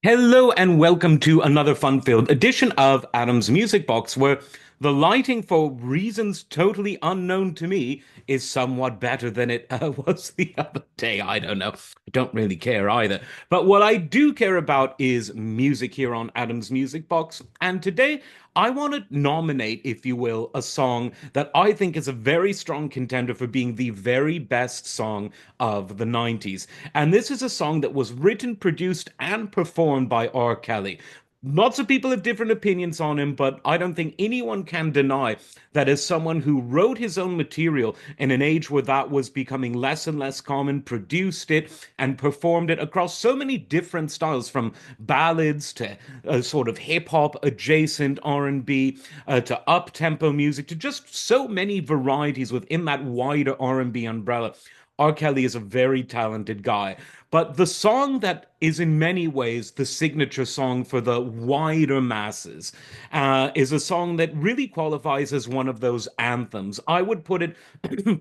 Hello and welcome to another fun-filled edition of Adam's Music Box, where the lighting, for reasons totally unknown to me, is somewhat better than it was the other day. I don't know. I don't really care either. But what I do care about is music here on Adam's Music Box. And today, I want to nominate, if you will, a song that I think is a very strong contender for being the very best song of the 90s. And this is a song that was written, produced, and performed by R. Kelly. Lots of people have different opinions on him, but I don't think anyone can deny that as someone who wrote his own material in an age where that was becoming less and less common, produced it and performed it across so many different styles, from ballads to sort of hip hop adjacent R&B to up tempo music to just so many varieties within that wider R&B umbrella. R. Kelly is a very talented guy. But the song that is in many ways the signature song for the wider masses is a song that really qualifies as one of those anthems. I would put it,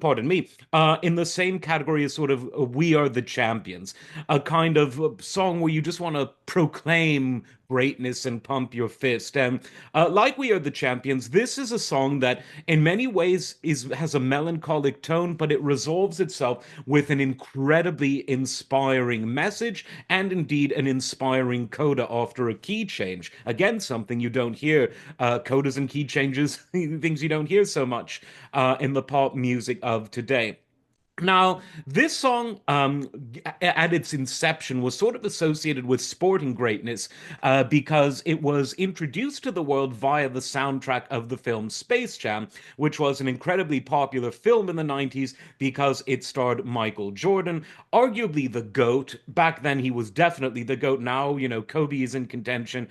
pardon me, in the same category as sort of We Are the Champions, a kind of song where you just want to proclaim greatness and pump your fist. And like We Are the Champions, this is a song that in many ways has a melancholic tone, but it resolves itself with an incredibly inspiring message and indeed an inspiring coda after a key change. Again, something you don't hear. Codas and key changes, things you don't hear so much in the pop music of today. Now, this song, at its inception, was sort of associated with sporting greatness because it was introduced to the world via the soundtrack of the film Space Jam, which was an incredibly popular film in the 90s because it starred Michael Jordan, arguably the GOAT. Back then, he was definitely the GOAT. Now, Kobe is in contention.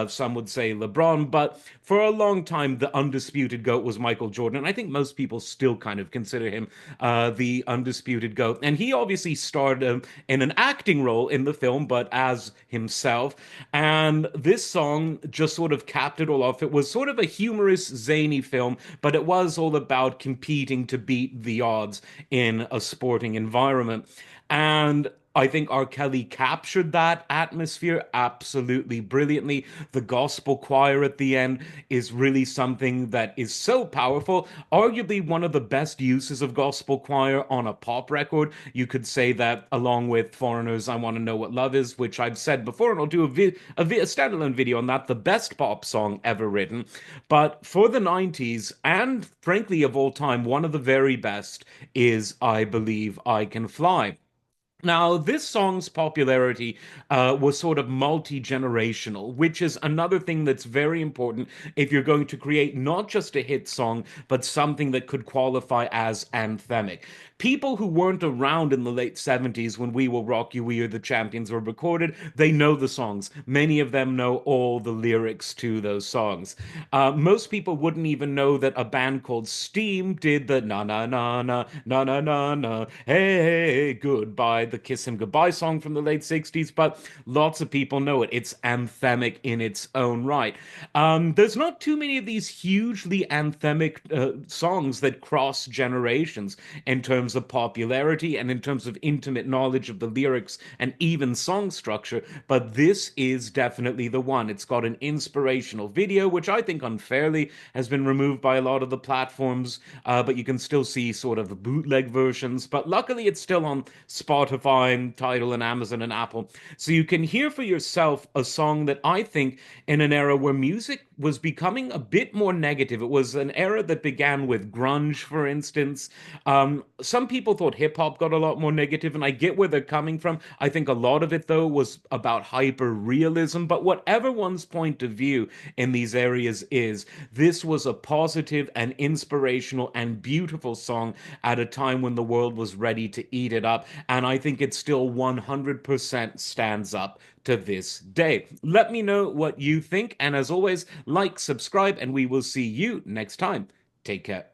Some would say LeBron, but for a long time, the undisputed GOAT was Michael Jordan. And I think most people still kind of consider him the undisputed GOAT. And he obviously starred in an acting role in the film, but as himself. And this song just sort of capped it all off. It was sort of a humorous, zany film, but it was all about competing to beat the odds in a sporting environment. And I think R. Kelly captured that atmosphere absolutely brilliantly. The gospel choir at the end is really something that is so powerful. Arguably one of the best uses of gospel choir on a pop record. You could say that along with Foreigner's I Want to Know What Love Is, which I've said before, and I'll do a standalone video on that, the best pop song ever written. But for the 90s, and frankly of all time, one of the very best is I Believe I Can Fly. Now, this song's popularity was sort of multi-generational, which is another thing that's very important if you're going to create not just a hit song, but something that could qualify as anthemic. People who weren't around in the late 70s when We Will Rock You, We Are the Champions were recorded, they know the songs. Many of them know all the lyrics to those songs. Most people wouldn't even know that a band called Steam did the na na na na na na na na hey goodbye, the Kiss Him Goodbye song from the late 60s, but lots of people know it. It's anthemic in its own right. There's not too many of these hugely anthemic songs that cross generations in terms of popularity and in terms of intimate knowledge of the lyrics and even song structure, but this is definitely the one. It's got an inspirational video, which I think unfairly has been removed by a lot of the platforms, but you can still see sort of bootleg versions. But luckily, it's still on Spotify, and Tidal, and Amazon and Apple. So you can hear for yourself a song that I think, in an era where music was becoming a bit more negative, it was an era that began with grunge, for instance. Some people thought hip hop got a lot more negative, and I get where they're coming from. I think a lot of it, though, was about hyper realism. But whatever one's point of view in these areas is, this was a positive and inspirational and beautiful song at a time when the world was ready to eat it up. And I think it still 100% stands up to this day. Let me know what you think. And as always, like, subscribe, and we will see you next time. Take care.